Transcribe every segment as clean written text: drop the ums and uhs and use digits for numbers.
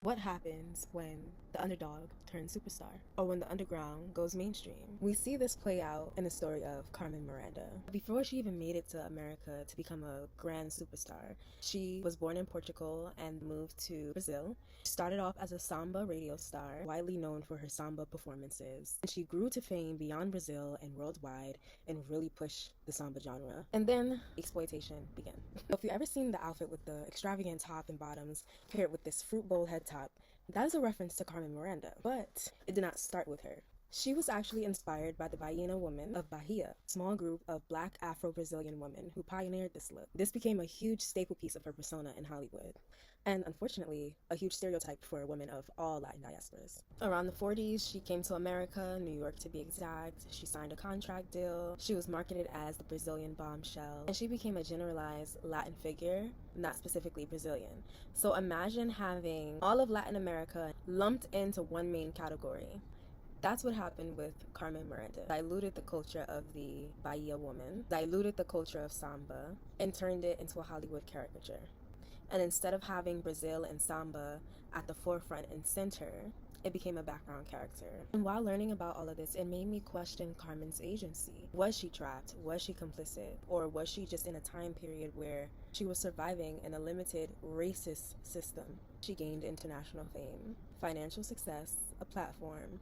What happens when the underdog turns superstar, or when the underground goes mainstream? We see this play out in the story of Carmen Miranda. Before she even made it to America to become a grand superstar, she was born in Portugal and moved to Brazil. She started off as a samba radio star, widely known for her samba performances. And she grew to fame beyond Brazil and worldwide and really pushed the samba genre. And then exploitation began. If you've ever seen the outfit with the extravagant top and bottoms paired with this fruit bowl head top, that is a reference to Carmen Miranda, but it did not start with her. She was actually inspired by the Baiana women of Bahia, a small group of black Afro-Brazilian women who pioneered this look. This became a huge staple piece of her persona in Hollywood, and unfortunately, a huge stereotype for women of all Latin diasporas. Around the 40s, she came to America, New York to be exact. She signed a contract deal. She was marketed as the Brazilian bombshell, and she became a generalized Latin figure, not specifically Brazilian. So imagine having all of Latin America lumped into one main category. That's what happened with Carmen Miranda. Diluted the culture of the Bahia woman, diluted the culture of samba, and turned it into a Hollywood caricature. And instead of having Brazil and samba at the forefront and center, it became a background character. And while learning about all of this, it made me question Carmen's agency. Was she trapped? Was she complicit? Or was she just in a time period where she was surviving in a limited racist system? She gained international fame, financial success, a platform,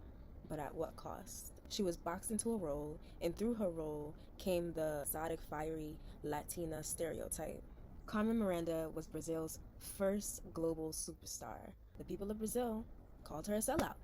but at what cost? She was boxed into a role, and through her role came the exotic, fiery Latina stereotype. Carmen Miranda was Brazil's first global superstar. The people of Brazil called her a sellout.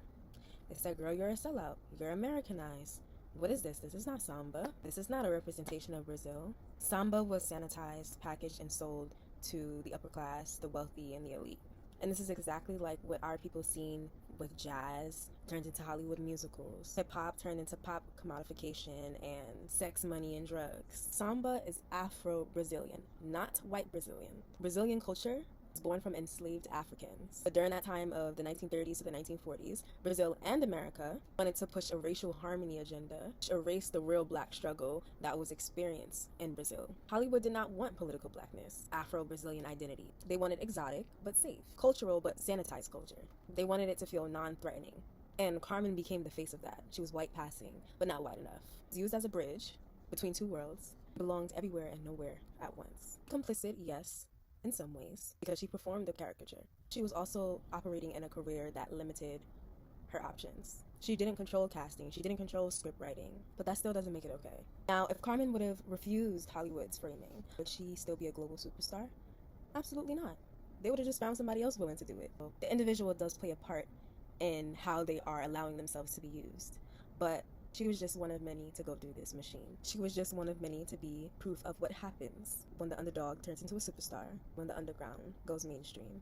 They said, girl, you're a sellout. You're Americanized. What is this? This is not samba. This is not a representation of Brazil. Samba was sanitized, packaged, and sold to the upper class, the wealthy, and the elite. And this is exactly like what our people seen with jazz turned into Hollywood musicals. Hip-hop turned into pop commodification and sex, money, and drugs. Samba is Afro-Brazilian, not white Brazilian. Brazilian culture was born from enslaved Africans. But during that time of the 1930s to the 1940s, Brazil and America wanted to push a racial harmony agenda, which erased the real black struggle that was experienced in Brazil. Hollywood did not want political blackness, Afro-Brazilian identity. They wanted exotic but safe, cultural but sanitized culture. They wanted it to feel non-threatening. And Carmen became the face of that. She was white passing, but not white enough. It was used as a bridge between two worlds, belonged everywhere and nowhere at once. Complicit, yes, in some ways, because she performed the caricature. She was also operating in a career that limited her options. She didn't control casting, she didn't control script writing, but that still doesn't make it okay. Now, if Carmen would have refused Hollywood's framing, would she still be a global superstar? Absolutely not. They would have just found somebody else willing to do it. The individual does play a part in how they are allowing themselves to be used, but she was just one of many to go through this machine. She was just one of many to be proof of what happens when the underdog turns into a superstar, when the underground goes mainstream.